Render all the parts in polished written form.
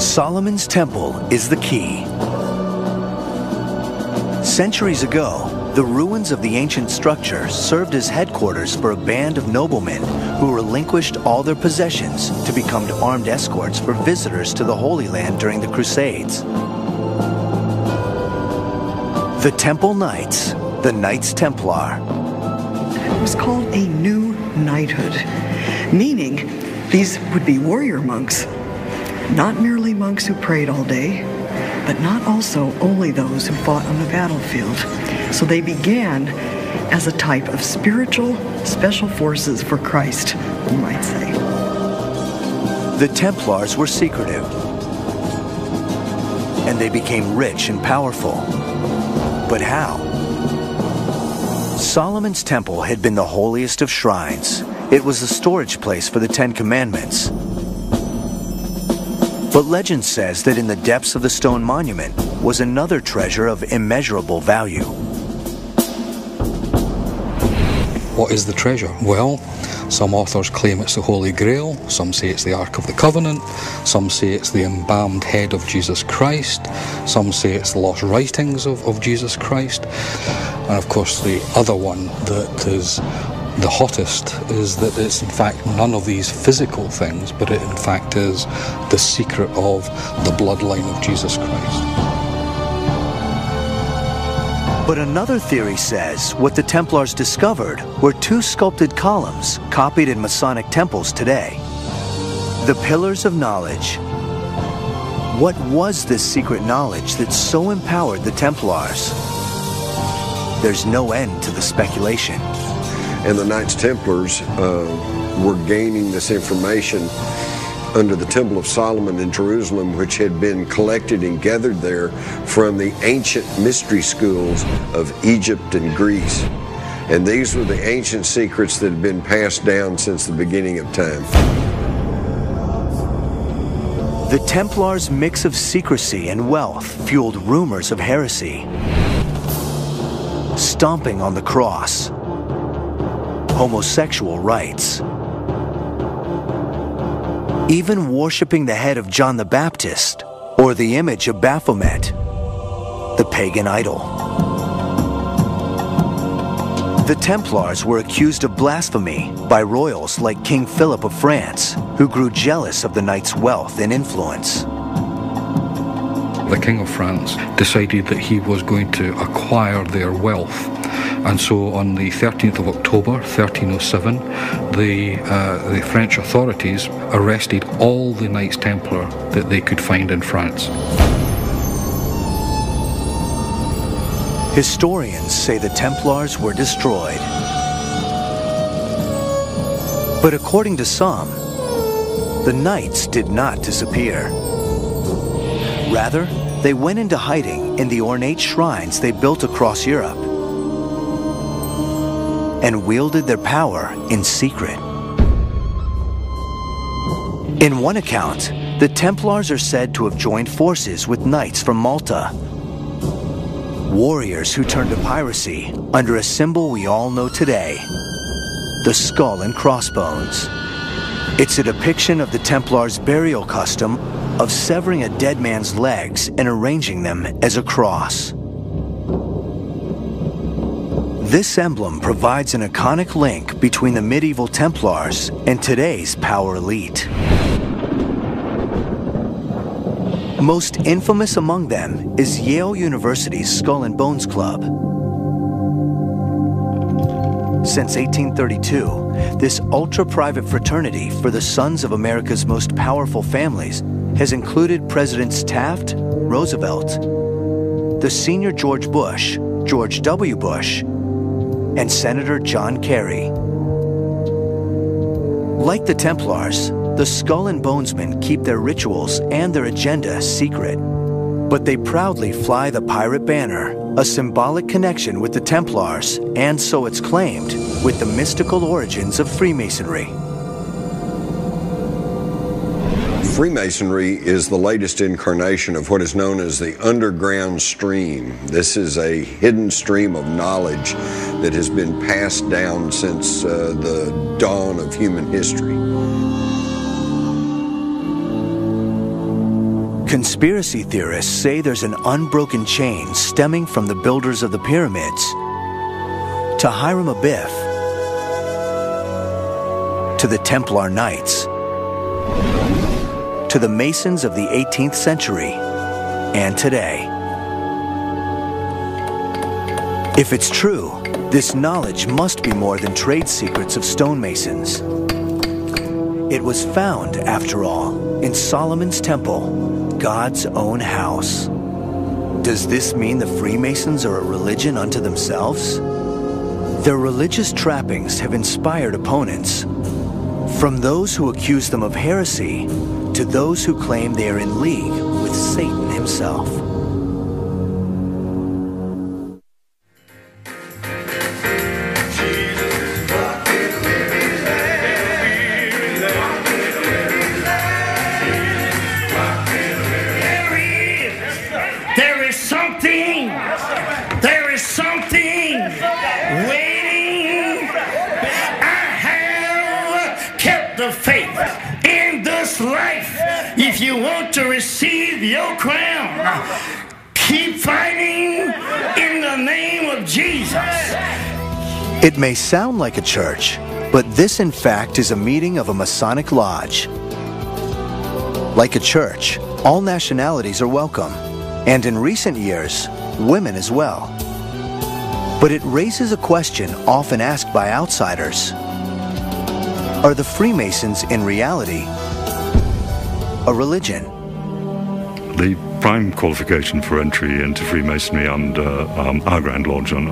Solomon's Temple is the key. Centuries ago, the ruins of the ancient structure served as headquarters for a band of noblemen who relinquished all their possessions to become armed escorts for visitors to the Holy Land during the Crusades. The Temple Knights, the Knights Templar. It was called a new knighthood, meaning these would be warrior monks, not merely monks who prayed all day, but not also only those who fought on the battlefield. So they began as a type of spiritual special forces for Christ, you might say. The Templars were secretive, and they became rich and powerful. But how? Solomon's Temple had been the holiest of shrines. It was a storage place for the Ten Commandments. But legend says that in the depths of the stone monument was another treasure of immeasurable value. What is the treasure? Well, some authors claim it's the Holy Grail, some say it's the Ark of the Covenant, some say it's the embalmed head of Jesus Christ, some say it's the lost writings of Jesus Christ, and of course the other one that is the hottest is that it's in fact none of these physical things, but it in fact is the secret of the bloodline of Jesus Christ. But another theory says what the Templars discovered were two sculpted columns copied in Masonic temples today. The Pillars of Knowledge. What was this secret knowledge that so empowered the Templars? There's no end to the speculation. And the Knights Templars were gaining this information under the Temple of Solomon in Jerusalem, which had been collected and gathered there from the ancient mystery schools of Egypt and Greece. And these were the ancient secrets that had been passed down since the beginning of time. The Templars' mix of secrecy and wealth fueled rumors of heresy. Stomping on the cross. Homosexual rights. Even worshipping the head of John the Baptist or the image of Baphomet, the pagan idol. The Templars were accused of blasphemy by royals like King Philip of France, who grew jealous of the Knights' wealth and influence. The King of France decided that he was going to acquire their wealth. And so on the 13th of October, 1307, the French authorities arrested all the Knights Templar that they could find in France. Historians say the Templars were destroyed. But according to some, the Knights did not disappear. Rather, they went into hiding in the ornate shrines they built across Europe and wielded their power in secret. In one account, the Templars are said to have joined forces with knights from Malta, warriors who turned to piracy under a symbol we all know today, the skull and crossbones. It's a depiction of the Templars' burial custom of severing a dead man's legs and arranging them as a cross. This emblem provides an iconic link between the medieval Templars and today's power elite. Most infamous among them is Yale University's Skull and Bones Club. Since 1832, this ultra-private fraternity for the sons of America's most powerful families has included Presidents Taft, Roosevelt, the senior George Bush, George W. Bush, and Senator John Kerry. Like the Templars, the Skull and Bonesmen keep their rituals and their agenda secret, but they proudly fly the pirate banner, a symbolic connection with the Templars, and so it's claimed, with the mystical origins of Freemasonry. Freemasonry is the latest incarnation of what is known as the underground stream. This is a hidden stream of knowledge that has been passed down since the dawn of human history. Conspiracy theorists say there's an unbroken chain stemming from the builders of the pyramids to Hiram Abiff, to the Templar Knights, to the Masons of the 18th century, and today. If it's true, this knowledge must be more than trade secrets of stonemasons. It was found, after all, in Solomon's temple, God's own house. Does this mean the Freemasons are a religion unto themselves? Their religious trappings have inspired opponents, from those who accuse them of heresy to those who claim they are in league with Satan himself. There is something waiting. I have kept the faith in this life. If you want to receive your crown, keep fighting in the name of Jesus. It may sound like a church, but this in fact is a meeting of a Masonic lodge. Like a church, all nationalities are welcome, and in recent years, women as well. But it raises a question often asked by outsiders. Are the Freemasons in reality a religion? The prime qualification for entry into Freemasonry and our Grand Lodge and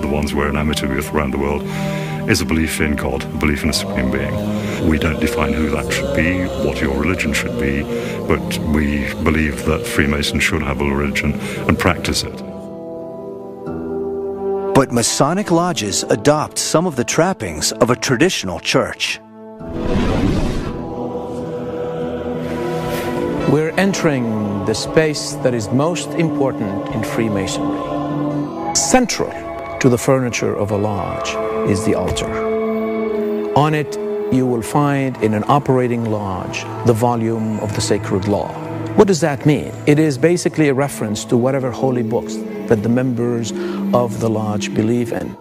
the ones we're enamored with around the world is a belief in God, a belief in a supreme being. We don't define who that should be, what your religion should be, but we believe that Freemasons should have a religion and practice it. But Masonic lodges adopt some of the trappings of a traditional church. We're entering the space that is most important in Freemasonry. Central to the furniture of a lodge is the altar. On it, you will find in an operating lodge the volume of the sacred law. What does that mean? It is basically a reference to whatever holy books that the members of the lodge believe in.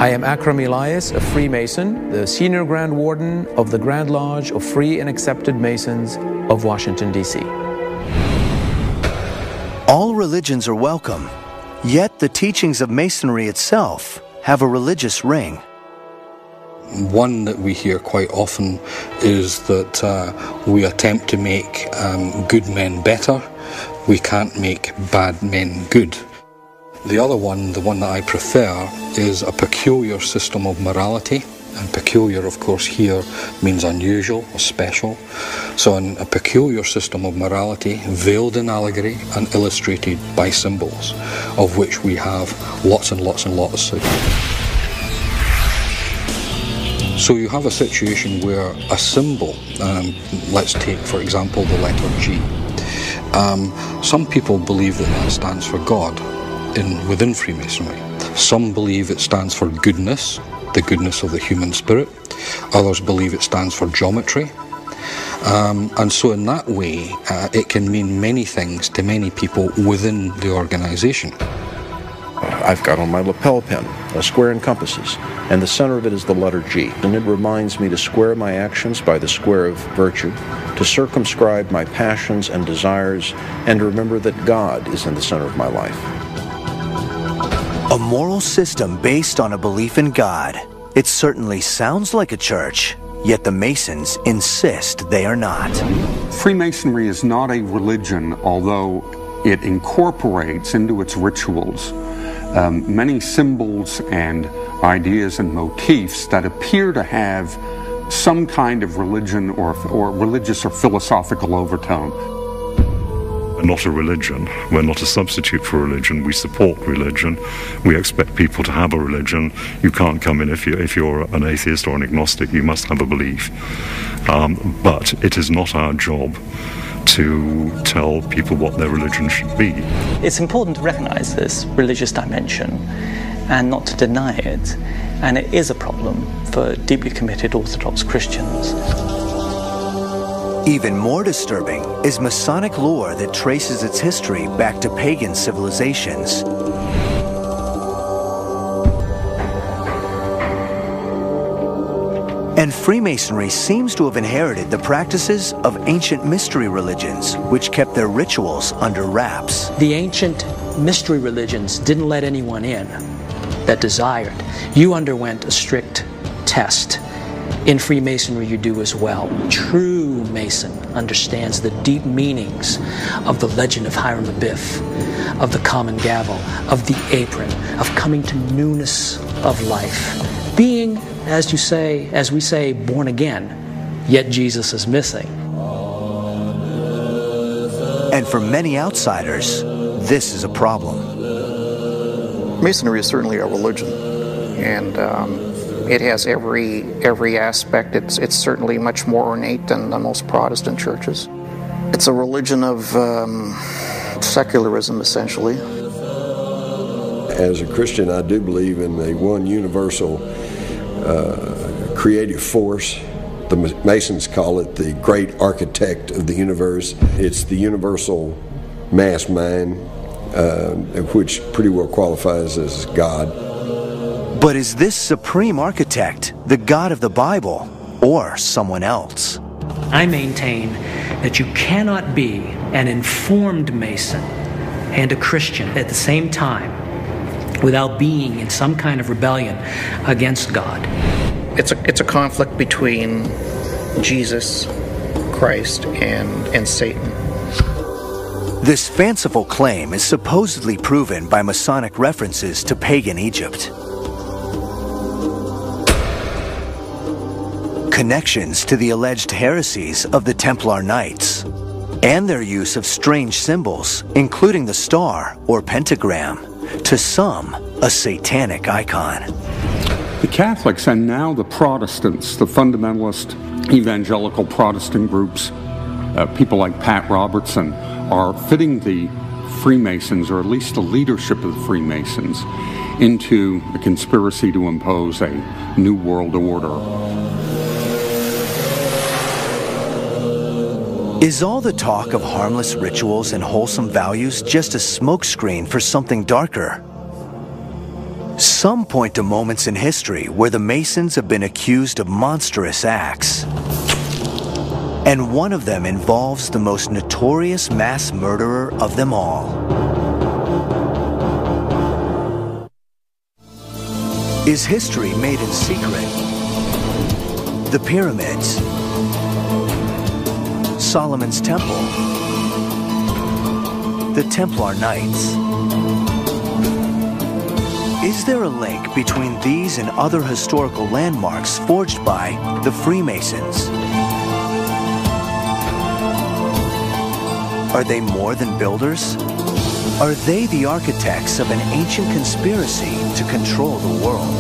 I am Akram Elias, a Freemason, the Senior Grand Warden of the Grand Lodge of Free and Accepted Masons of Washington, D.C. All religions are welcome, yet the teachings of Masonry itself have a religious ring. One that we hear quite often is that we attempt to make good men better. We can't make bad men good. The other one, the one that I prefer, is a peculiar system of morality. And peculiar, of course, here means unusual or special. So in a peculiar system of morality, veiled in allegory and illustrated by symbols, of which we have lots and lots and lots. So you have a situation where a symbol, let's take for example the letter G. Some people believe that that stands for God within Freemasonry. Some believe it stands for goodness, the goodness of the human spirit. Others believe it stands for geometry. And so in that way, it can mean many things to many people within the organization. I've got on my lapel pin a square and compasses, and the center of it is the letter G. And it reminds me to square my actions by the square of virtue, to circumscribe my passions and desires, and to remember that God is in the center of my life. A moral system based on a belief in God. It certainly sounds like a church, yet the Masons insist they are not. Freemasonry is not a religion, although it incorporates into its rituals many symbols and ideas and motifs that appear to have some kind of religion or religious or philosophical overtone. We're not a religion. We're not a substitute for religion. We support religion. We expect people to have a religion. You can't come in if you're an atheist or an agnostic. You must have a belief. But it is not our job to tell people what their religion should be. It's important to recognize this religious dimension and not to deny it. And it is a problem for deeply committed Orthodox Christians. Even more disturbing is Masonic lore that traces its history back to pagan civilizations. And Freemasonry seems to have inherited the practices of ancient mystery religions, which kept their rituals under wraps. The ancient mystery religions didn't let anyone in that desired. You underwent a strict test. In Freemasonry, you do as well. True Mason understands the deep meanings of the legend of Hiram Abiff, of the common gavel, of the apron, of coming to newness of life. Being, as we say, born again, yet Jesus is missing. And for many outsiders, this is a problem. Masonry is certainly a religion, and it has every aspect. It's certainly much more ornate than most Protestant churches. It's a religion of secularism, essentially. As a Christian, I do believe in the one universal creative force. The Masons call it the great architect of the universe. It's the universal mass mind, which pretty well qualifies as God. But is this supreme architect the God of the Bible or someone else? I maintain that you cannot be an informed Mason and a Christian at the same time without being in some kind of rebellion against God. It's a conflict between Jesus Christ and Satan. This fanciful claim is supposedly proven by Masonic references to pagan Egypt. Connections to the alleged heresies of the Templar Knights, and their use of strange symbols, including the star or pentagram, to some a satanic icon. The Catholics and now the Protestants, the fundamentalist evangelical Protestant groups, people like Pat Robertson, are fitting the Freemasons, or at least the leadership of the Freemasons, into a conspiracy to impose a new world order. Is all the talk of harmless rituals and wholesome values just a smokescreen for something darker? Some point to moments in history where the Masons have been accused of monstrous acts. And one of them involves the most notorious mass murderer of them all. Is history made in secret? The pyramids, Solomon's Temple, the Templar Knights. Is there a link between these and other historical landmarks forged by the Freemasons? Are they more than builders? Are they the architects of an ancient conspiracy to control the world?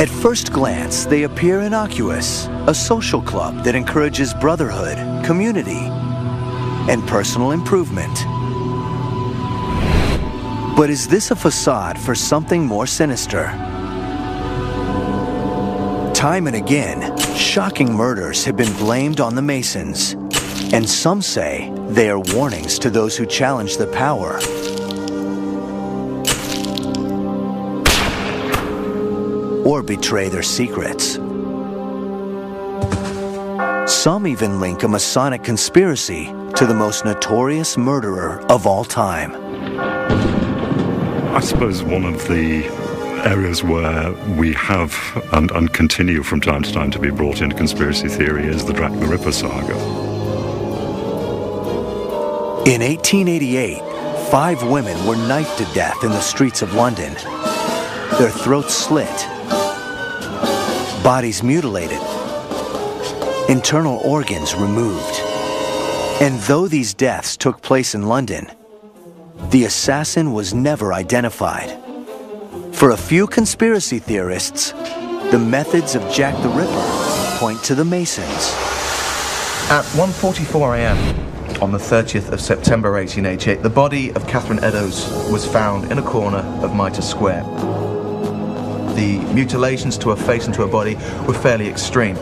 At first glance, they appear innocuous, a social club that encourages brotherhood, community, and personal improvement. But is this a facade for something more sinister? Time and again, shocking murders have been blamed on the Masons, and some say they are warnings to those who challenge the power. Or betray their secrets. Some even link a Masonic conspiracy to the most notorious murderer of all time. I suppose one of the areas where we have and continue from time to time to be brought into conspiracy theory is the Jack the Ripper saga. In 1888, 5 women were knifed to death in the streets of London. Their throats slit, bodies mutilated, internal organs removed. And though these deaths took place in London, the assassin was never identified. For a few conspiracy theorists, the methods of Jack the Ripper point to the Masons. At 1:44 a.m. on the 30th of September 1888, the body of Catherine Eddowes was found in a corner of Mitre Square. the mutilations to a face and to a body were fairly extreme.